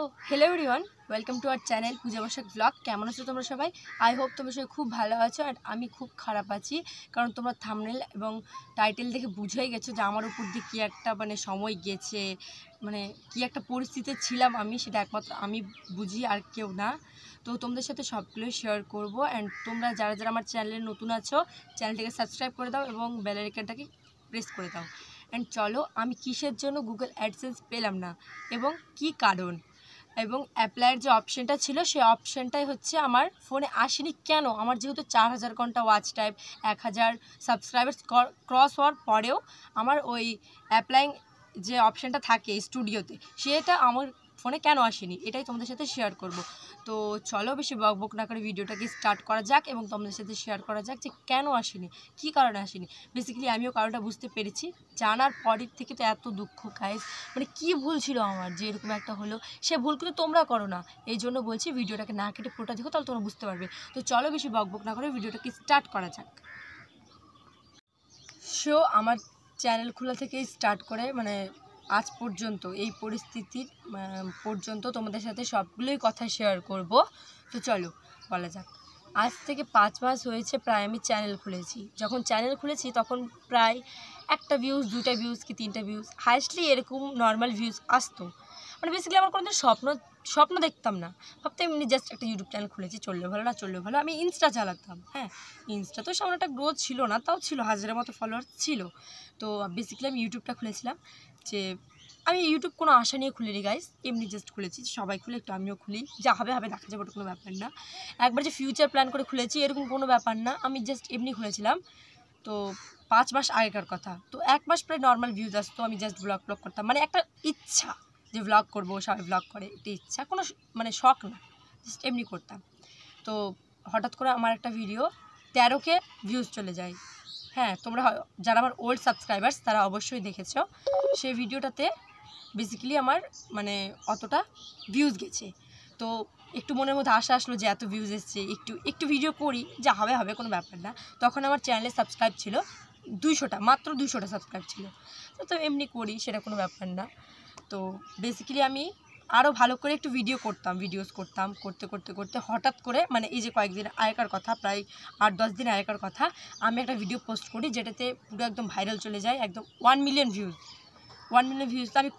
Hello everyone welcome to our channel Puja Basak blog केमन आছো তোমরা সবাই आई होप তোমরা সবাই খুব ভালো আছো আর আমি খুব খারাপ আছি কারণ তোমরা থাম্বনেল এবং টাইটেল দেখে বুঝেই গেছো যে আমার উপর দিয়ে কি একটা মানে সময় গেছে মানে কি একটা পরিস্থিতিতে ছিলাম আমি সেটা একমাত্র আমি বুঝি আর কেউ না। তো তোমাদের সাথে সবগুলো শেয়ার করব এন্ড তোমরা যারা যারা আমার চ্যানেলে নতুন আছো চ্যানেলটাকে সাবস্ক্রাইব করে দাও এবং বেল আইকনটাকে প্রেস করে দাও। एंड चलो आमी किसेर जोन्नो गूगल एडसेंस पेलाम ना एबं की कारण एबं अप्लाइर जो अपशनटा छिलो सेई अपशनटाई होच्छे आमार फोने आसेनी केन आमार जेहेतु 4000 घंटा वाच टाइम 1000 सबस्क्राइबार्स क्रस होवार परेও आमार ओई अप्लाइंग जे अपशनटा थाके स्टूडियोते सेटा आमार फोने केन आसेनी एटाई तोमादेर साथे शेयर करब। तो चलो बेशी बक बक ना करे भिडियोटाके स्टार्ट करा जाक एबं तोमादेर साथे शेयर करा जाक जे केन आसेनी की कारणे आसेनी। बेसिकली आमिও कारणटा बुझते पेरेছি জানার পরের থেকে তো এত দুঃখ গাইস মানে কি ভুল ছিল আমার যে এরকম একটা হলো সে ভুল কিন্তু তোমরা করো না এই জন্য বলছি ভিডিওটাকে না কেটে পুরোটা দেখো তাহলে তোমরা বুঝতে পারবে। তো চলো বেশি বক বক না করে ভিডিওটাকে স্টার্ট করা যাক। সো আমার চ্যানেল খোলা থেকে স্টার্ট করে মানে आज पर्यन्त এই পরিস্থিতির পর্যন্ত তোমাদের সাথে সবগুলোই কথা শেয়ার করব। তো চলো বলা যাক। आज থেকে 5 মাস হয়েছে প্রায় আমি চ্যানেল খুলেছি। যখন চ্যানেল খুলেছি তখন প্রায় একটা ভিউজ দুইটা ভিউজ কি তিনটা ভিউজ হাইয়েস্টলি এরকম নর্মাল ভিউজ আসতো। মানে বেসিক্যালি আমার কোনোদিন স্বপ্ন দেখতাম না, ভাবতাম এমনি জাস্ট একটা ইউটিউব চ্যানেল খুলেছি চললে ভালো না চললে ভালো। আমি ইনস্টা চালাতাম, হ্যাঁ ইনস্টা তো সামনে একটা গ্রোথ ছিল না তাও ছিল হাজারের মতো ফলোয়ার ছিল। তো বেসিক্যালি আমি ইউটিউবটা খুলেছিলাম যে আমি ইউটিউব কোনো আশা নিয়ে খুলিনি গাইস, এমনি জাস্ট খুলেছি সবাই খুলে একটু আমিও খুলি যা হবে হবে দেখা যাবে ওটা কোনো ব্যাপার না। একবার যে ফিউচার প্ল্যান করে খুলেছি এরকম কোনো ব্যাপার না, আমি জাস্ট এমনি খুলেছিলাম। তো 5 মাস আগেকার কথা, তো 1 মাস প্রায় নর্মাল ভিউজ আসতো, আমি জাস্ট ব্লগ করতাম মানে একটা ইচ্ছা যে ব্লগ করবো সবাই ব্লগ করে একটা ইচ্ছা, কোনো মানে শখ না জাস্ট এমনি করতাম। তো হঠাৎ করে আমার একটা ভিডিও 13K ভিউজ চলে যায়। হ্যাঁ তোমরা যারা আমার ওল্ড সাবস্ক্রাইবার্স তারা অবশ্যই দেখেছো সেই ভিডিওটাতে বেসিক্যালি আমার মানে অতটা ভিউজ গেছে। তো একটু মনের মধ্যে আশা আসলো যে এত ভিউজ এসছে একটু ভিডিও করি যা হবে হবে কোনো ব্যাপার না। তখন আমার চ্যানেলে সাবস্ক্রাইব ছিল 200টা, মাত্র 200টা সাবস্ক্রাইব ছিল। তো এমনি করি সেটা কোনো ব্যাপার না। তো বেসিক্যালি আমি আরও ভালো করে একটু ভিডিওস করতাম করতে করতে করতে হঠাৎ করে মানে এই যে কয়েকদিন আগেকার কথা প্রায় 8-10 দিন আগেকার কথা আমি একটা ভিডিও পোস্ট করি যেটাতে পুরো একদম ভাইরাল চলে যায়, একদম 1 মিলিয়ন ভিউজ। 1 মিলিয়ন ভিউজ তো আমি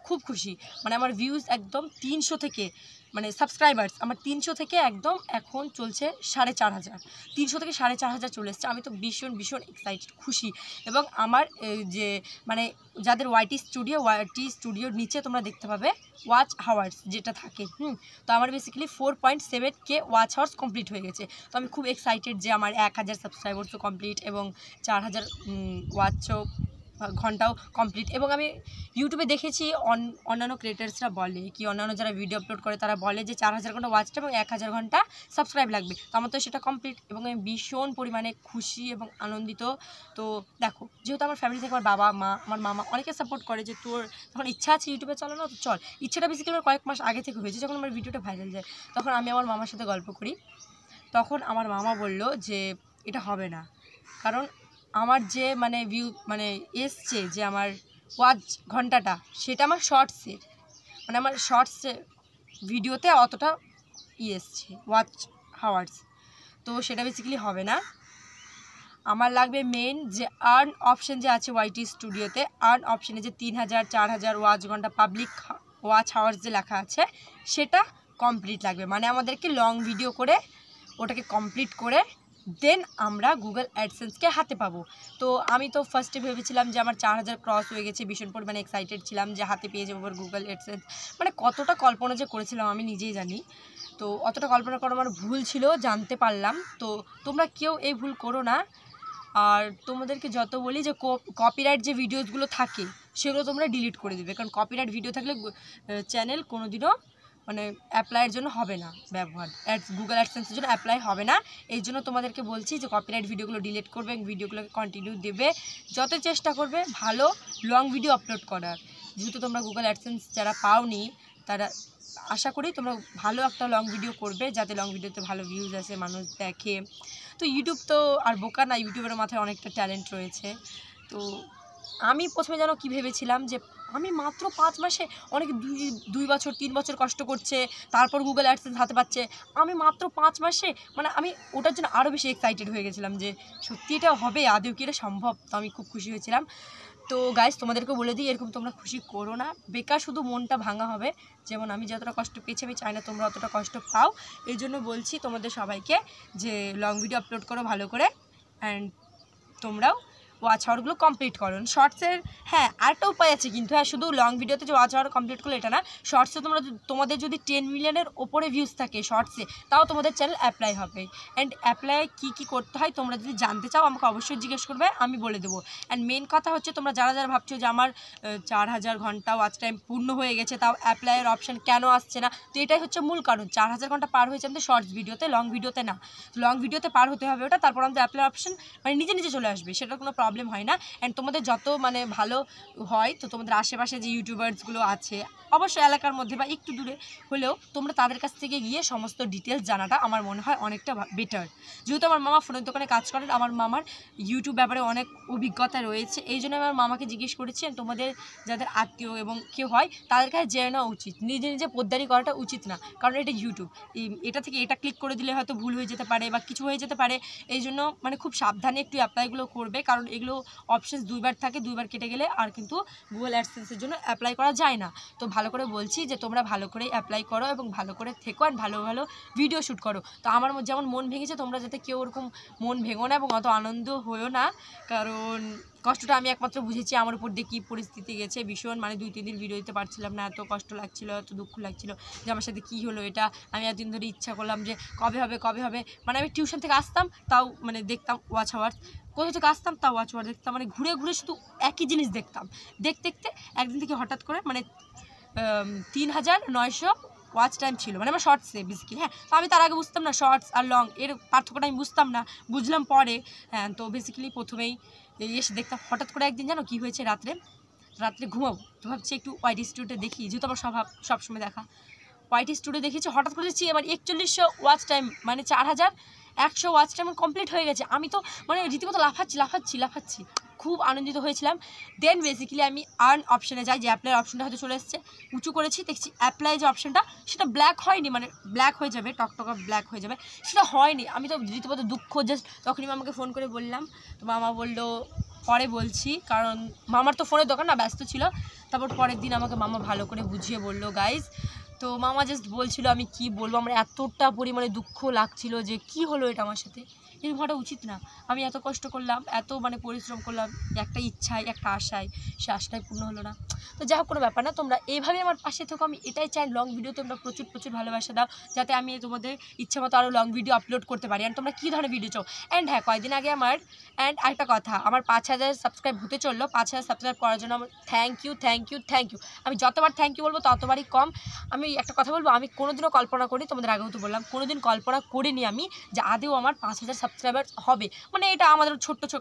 খুব খুশি। মানে আমার ভিউজ একদম 300 থেকে মানে সাবস্ক্রাইবার্স আমার 300 থেকে একদম এখন চলছে 4500, 300 থেকে 4500 চলে এসছে। আমি তো ভীষণ এক্সাইটেড খুশি। এবং আমার যে মানে যাদের ওয়াইটি স্টুডিওর নিচে তোমরা দেখতে পাবে ওয়াচ হাওয়ার্স যেটা থাকে তো আমার basically 4.7K watch hours complete হয়ে গেছে। তো আমি খুব এক্সাইটেড যে আমার 1000 সাবস্ক্রাইবার্সও কমপ্লিট এবং 4000 ওয়াচও ঘন্টাও কমপ্লিট। এবং আমি ইউটিউবে দেখেছি অন্যান্য ক্রিয়েটার্সরা বলে কি অন্যান্য যারা ভিডিও আপলোড করে তারা বলে যে 4000 ঘন্টা ওয়াচ টাইম এবং 1000 ঘন্টা সাবস্ক্রাইব লাগবে। তো আমার তো সেটা কমপ্লিট এবং আমি ভীষণ পরিমাণে খুশি এবং আনন্দিত। তো দেখো যেহেতু আমার ফ্যামিলি থেকে আমার বাবা মা আমার মামা অনেকে সাপোর্ট করে যে তোর যখন ইচ্ছা আছে ইউটিউবে চালানো তো চল। ইচ্ছাটা বেসিক্যালি আমার কয়েক মাস আগে থেকে হয়েছে, যখন আমার ভিডিওটা ভাইরাল যায় তখন আমি আমার মামার সাথে গল্প করি। তখন আমার মামা বলল যে এটা হবে না, কারণ আমার যে মানে ভিউ মানে এসছে যে আমার ওয়াচ ঘন্টাটা সেটা আমার শর্টসের মানে আমার শর্টসে ভিডিওতে অতটা এসছে ওয়াচ হাওয়ার্স, তো সেটা বেসিক্যালি হবে না। আমার লাগবে মেন যে আর্ন অপশন যে আছে ওয়াইটি স্টুডিওতে আর্ন অপশানে যে 3000 4000 ওয়াচ ঘন্টা পাবলিক ওয়াচ হাওয়ার্স যে লেখা আছে সেটা কমপ্লিট লাগবে। মানে আমাদেরকে লং ভিডিও করে ওটাকে কমপ্লিট করে দেন আমরা গুগল অ্যাডসেন্সকে হাতে পাবো। তো আমি তো ফার্স্টে ভেবেছিলাম যে আমার 4000 ক্রস হয়ে গেছে, ভীষণ পরিমাণে এক্সাইটেড ছিলাম যে হাতে পেয়ে যাবো গুগল অ্যাডসেন্স। মানে কতটা কল্পনা যে করেছিলাম আমি নিজেই জানি। তো অতটা কল্পনা করা আমার ভুল ছিল জানতে পারলাম। তো তোমরা কেউ এই ভুল করো না। আর তোমাদেরকে যত বলি যে কপিরাইট যে ভিডিওসগুলো থাকে সেগুলো তোমরা ডিলিট করে দেবে, কারণ কপিরাইট ভিডিও থাকলে চ্যানেল কোনোদিনও মানে অ্যাপ্লাইয়ের জন্য হবে না, ব্যবহার গুগল অ্যাডসেন্সের জন্য অ্যাপ্লাই হবে না। এই জন্য তোমাদেরকে বলছি যে কপিরাইট ভিডিওগুলো ডিলিট করবে এবং ভিডিওগুলোকে কন্টিনিউ দেবে, যত চেষ্টা করবে ভালো লং ভিডিও আপলোড করার। যেহেতু তোমরা গুগল অ্যাডসেন্স যারা পাওনি তারা আশা করি তোমরা ভালো একটা লং ভিডিও করবে যাতে লং ভিডিওতে ভালো ভিউজ আসে মানুষ দেখে। তো ইউটিউব তো আর বোকা না, ইউটিউবের মাথায় অনেকটা ট্যালেন্ট রয়েছে। তো আমি প্রথমে যেন কি ভেবেছিলাম যে আমি মাত্র 5 মাসে, অনেকে 2 বছর 3 বছর কষ্ট করছে, তারপর গুগল অ্যাডসেন্স হাতে পাচ্ছে। আমি মাত্র 5 মাসে, মানে আমি ওটার জন্য আরও বেশি এক্সাইটেড হয়ে গেছিলাম যে সত্যি এটা হবে, আদৌ কি এটা সম্ভব। তো আমি খুব খুশি হয়েছিলাম। তো গাইস, তোমাদেরকে বলে দিই, এরকম তোমরা খুশি করো না, বেকার শুধু মনটা ভাঙা হবে। যেমন আমি যতটা কষ্ট পেয়েছি, আমি চাই না তোমরা অতটা কষ্ট পাও। এই জন্য বলছি তোমাদের সবাইকে যে লং ভিডিও আপলোড করো ভালো করে, অ্যান্ড তোমরাও ওয়াচ আওয়ারগুলো কমপ্লিট করো। শর্টসের হ্যাঁ আরেকটা উপায় আছে, কিন্তু হ্যাঁ শুধু লং ভিডিওতে যে ওয়াচ আওয়ার কমপ্লিট করলে এটা না, শর্টসে তোমাদের যদি 10 মিলিয়নের ওপরে ভিউজ থাকে শর্টসে, তাও তোমাদের চ্যানেল অ্যাপ্লাই হবে। অ্যান্ড অ্যাপ্লাই কী করতে হয় তোমরা যদি জানতে চাও আমাকে অবশ্যই জিজ্ঞেস করবে, আমি বলে দেবো। অ্যান্ড মেন কথা হচ্ছে, তোমরা যারা যারা ভাবছো যে আমার 4000 ঘন্টা ওয়াচ টাইম পূর্ণ হয়ে গেছে, তাও অ্যাপ্লাইয়ের অপশান কেন আসছে না, তো এটাই হচ্ছে মূল কারণ। 4000 ঘন্টা পার হয়েছে আমাদের শর্টস ভিডিওতে, লং ভিডিওতে না। লং ভিডিওতে পার হতে হবে ওটা, তারপর আমাদের অ্যাপ্লাই অপশান মানে নিজে নিজে চলে আসবে, সেটার কোনো প্রবলেম হয় না। অ্যান্ড তোমাদের যত মানে ভালো হয়, তো তোমাদের আশেপাশে যে ইউটিউবার্সগুলো আছে, অবশ্যই এলাকার মধ্যে বা একটু দূরে হলেও, তোমরা তাদের কাছ থেকে গিয়ে সমস্ত ডিটেলস জানাটা আমার মনে হয় অনেকটা বেটার। যেহেতু আমার মামা ফোনের দোকানে কাজ করেন, আমার মামার ইউটিউব ব্যাপারে অনেক অভিজ্ঞতা রয়েছে, এই জন্য আমার মামাকে জিজ্ঞেস করেছি। তোমাদের যাদের আত্মীয় এবং কেউ হয়, তাদের কাছে জেনে নেওয়া উচিত, নিজে নিজে পোদ্দারি করাটা উচিত না, কারণ এটা ইউটিউব। এটা থেকে এটা ক্লিক করে দিলে হয়তো ভুল হয়ে যেতে পারে বা কিছু হয়ে যেতে পারে। এই জন্য মানে খুব সাবধানে একটু অ্যাপ্লাইগুলো করবে, কারণ এগুলো অপশানস 2বার থাকে, 2বার কেটে গেলে আর কিন্তু গুগল অ্যাডসেন্সের জন্য অ্যাপ্লাই করা যায় না। তো ভালো করে বলছি যে তোমরা ভালো করে অ্যাপ্লাই করো এবং ভালো করে থেকো, আর ভালো ভালো ভিডিও শ্যুট করো। তো আমার যেমন মন ভেঙেছে, তোমরা যাতে কেউ ওরকম মন ভেঙো না এবং অত আনন্দ হয়েও না, কারণ কষ্টটা আমি একমাত্র বুঝেছি। আমার উপর দিয়ে কী পরিস্থিতি গেছে, ভীষণ মানে 2-3 দিন ভিডিও দিতে পারছিলাম না, এত কষ্ট লাগছিল, এত দুঃখ লাগছিল যে আমার সাথে কী হলো এটা। আমি এতদিন ধরে ইচ্ছা করলাম যে কবে হবে, মানে আমি টিউশন থেকে আসতাম, তাও মানে দেখতাম ওয়াচ আওয়ার্স, কোথা থেকে আসতাম তাও ওয়াচ আওয়ার দেখতাম, মানে ঘুরে ঘুরে শুধু একই জিনিস দেখতাম। দেখতে দেখতে একদিন থেকে হঠাৎ করে মানে 3900 ওয়াচ টাইম ছিল, মানে আমার শর্টসে বেসিক্যালি। হ্যাঁ, তো আমি তার আগে বুঝতাম না শর্টস আর লং এর পার্থক্যটা, আমি বুঝতাম না, বুঝলাম পরে। হ্যাঁ, তো বেসিক্যালি প্রথমেই এসে দেখতাম। হঠাৎ করে একদিন জানো কী হয়েছে, রাত্রে ঘুমাবো, তো ভাবছি একটু ওয়াইটি স্টুডিওতে দেখি, যেহেতু আমার সবসময় দেখা ওয়াইটি স্টুডিও দেখেছি। হঠাৎ করে দেখছি এবার 4100 ওয়াচ টাইম, মানে 4100 ওয়াচ টাইম কমপ্লিট হয়ে গেছে। আমি তো মানে রীতিমতো লাফাচ্ছি, খুব আনন্দিত হয়েছিলাম। দেন বেসিক্যালি আমি আর্ন অপশানে যাই, যে অ্যাপ্লাইয়ের অপশানটা হয়তো চলে এসেছে, উঁচু করেছি, দেখছি অ্যাপ্লাই যে অপশানটা, সেটা ব্ল্যাক হয়নি, মানে ব্ল্যাক হয়ে যাবে, টকটকা ব্ল্যাক হয়ে যাবে, সেটা হয়নি। আমি তো রীতিমতো দুঃখ, জাস্ট তখনই মামাকে ফোন করে বললাম, তো মামা বললো পরে বলছি, কারণ মামার তো ফোনের দোকান না, ব্যস্ত ছিল। তারপর পরের দিন আমাকে মামা ভালো করে বুঝিয়ে বললো গাইজ। তো মামা জাস্ট বলছিল, আমি কি বলবো, আমার এতটা পরিমাণে দুঃখ লাগছিল যে কি হলো এটা আমার সাথে, এরকম হওয়াটা উচিত না। আমি এত কষ্ট করলাম, এত মানে পরিশ্রম করলাম, একটা ইচ্ছায়, একটা আশায়, সে আশাটাই পূর্ণ হলো না। তো যাই হোক, কোনো ব্যাপার না, তোমরা এইভাবে আমার পাশে থেকো। আমি এটাই চাই, লং ভিডিও তোমরা প্রচুর ভালোবাসা দাও, যাতে আমি তোমাদের ইচ্ছা মতো আরও লং ভিডিও আপলোড করতে পারি। অ্যান্ড তোমরা কী ধরনের ভিডিও চাও। অ্যান্ড হ্যাঁ, কয়েকদিন আগে আরেকটা কথা, আমার 5000 সাবস্ক্রাইব হতে চললো। 5000 সাবস্ক্রাইব করার জন্য আমার থ্যাংক ইউ। আমি যতবার থ্যাংক ইউ বলবো ততবারই কম। আমি একটা কথা বলবো, আমি কোনোদিনও কল্পনা করি, তোমাদের আগেও তো বললাম, কোনোদিন কল্পনা করিনি আমি যে আদেও আমার 5000 সাবস্ক্রাইবার হবে। মানে এটা আমাদের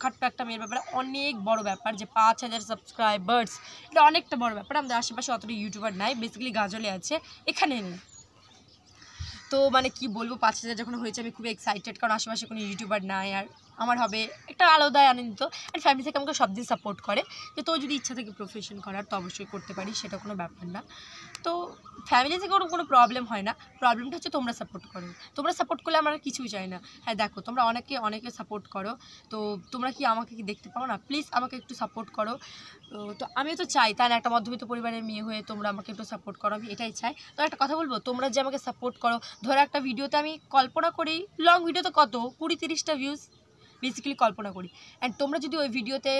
খাট্ট একটা মেয়ের ব্যাপারে অনেক বড় ব্যাপার, যে 5000 সাবস্ক্রাইবার্স, এটা অনেকটা বড় ব্যাপার। আমাদের আশেপাশে অতটা ইউটিউবার নাই, বেসিক্যালি গাজলে আছে, এখানে নেই। তো মানে কি বলবো, 5000 যখন হয়েছে আমি খুবই এক্সাইটেড, কারণ আশেপাশে কোনো ইউটিউবার নাই, আর আমার হবে একটা আলাদাই আনন্দিত। অ্যান্ড ফ্যামিলি থেকে আমাকে সব দিন সাপোর্ট করে, যে তোর যদি ইচ্ছা থাকে প্রফেশন করার, তো অবশ্যই করতে পারি, সেটা কোনো ব্যাপার না। তো ফ্যামিলি থেকে কোনো প্রবলেম হয় না, প্রবলেমটা হচ্ছে তোমরা সাপোর্ট করো। তোমরা সাপোর্ট করলে আমার কিছুই চাই না। হ্যাঁ দেখো, তোমরা অনেকে সাপোর্ট করো, তো তোমরা কি আমাকে কি দেখতে পাও না? প্লিজ আমাকে একটু সাপোর্ট করো। তো আমিও তো চাই, তাই না, একটা মধ্যবিত্ত পরিবারের মেয়ে হয়ে তোমরা আমাকে একটু সাপোর্ট করো, আমি এটাই চাই। তো একটা কথা বলবো, তোমরা যে আমাকে সাপোর্ট করো, ধরো একটা ভিডিওতে আমি কল্পনা করি, লং ভিডিওতে কত 20-30টা ভিউজ বেসিক্যালি কল্পনা করি। অ্যান্ড তোমরা যদি ওই ভিডিওতে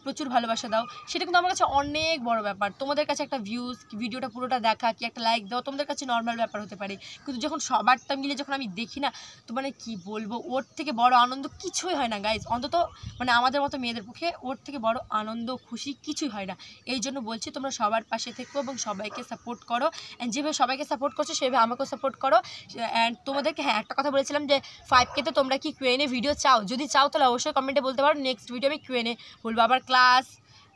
প্রচুর ভালোবাসা দাও, সেটা কিন্তু আমার কাছে অনেক বড় ব্যাপার। তোমাদের কাছে একটা ভিউজ, ভিডিওটা পুরোটা দেখা, কি একটা লাইক দেওয়া তোমাদের কাছে নর্মাল ব্যাপার হতে পারে, কিন্তু যখন সবারটা মিলে যখন আমি দেখি না, তো মানে কী বলবো, ওর থেকে বড় আনন্দ কিছুই হয় না গাইজ। অন্তত মানে আমাদের মতো মেয়েদের পক্ষে ওর থেকে বড় আনন্দ খুশি কিছুই হয় না। এই জন্য বলছি, তোমরা সবার পাশে থেকো এবং সবাইকে সাপোর্ট করো। অ্যান্ড যেভাবে সবাইকে সাপোর্ট করছো, সেভাবে আমাকেও সাপোর্ট করো। অ্যান্ড তোমাদেরকে হ্যাঁ একটা কথা বলেছিলাম, যে 5K তে তোমরা কি Q&A ভিডিও চাও? যদি চাও তাহলে অবশ্যই কমেন্টে বলতে পারো, নেক্সট ভিডিও আমি Q&A বলবো। আবার ক্লাস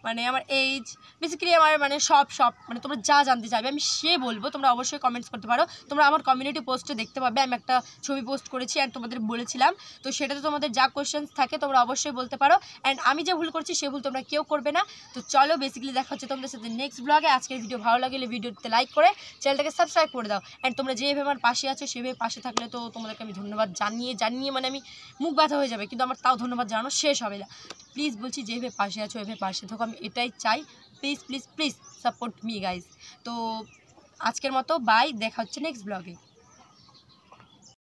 মানে আমার এইজ, বেসিক্যালি আমার মানে সব মানে তোমরা যা জানতে চাইবে আমি সে বলবো। তোমরা অবশ্যই কমেন্টস করতে পারো। তোমরা আমার কমিউনিটি পোস্টে দেখতে পাবে আমি একটা ছবি পোস্ট করেছি অ্যান্ড তোমাদের বলেছিলাম, তো সেটাতে তোমাদের যা কোয়েশ্চেন্স থাকে তোমরা অবশ্যই বলতে পারো। অ্যান্ড আমি যে ভুল করছি সে ভুল তোমরা কেউ করবে না। তো চলো বেসিক্যালি দেখা হচ্ছে তোমাদের সাথে নেক্সট ব্লগে। আজকের ভিডিও ভালো লাগলে ভিডিওতে লাইক করে চ্যানেলটাকে সাবস্ক্রাইব করে দাও। অ্যান্ড তোমরা যেভাবে আমার পাশে আছো সেভাবে পাশে থাকলে তো তোমাদেরকে আমি ধন্যবাদ জানিয়ে মানে আমি মুখ ব্যথা হয়ে যাবে, কিন্তু আমার তাও ধন্যবাদ জানানো শেষ হবে না। প্লিজ বলছি যেভাবে পাশে আছো এভাবে পাশে থাকো, আমি এটাই চাই। Please please please support me guys. তো আজকের মতো বাই, দেখা হচ্ছে নেক্সট ব্লগে।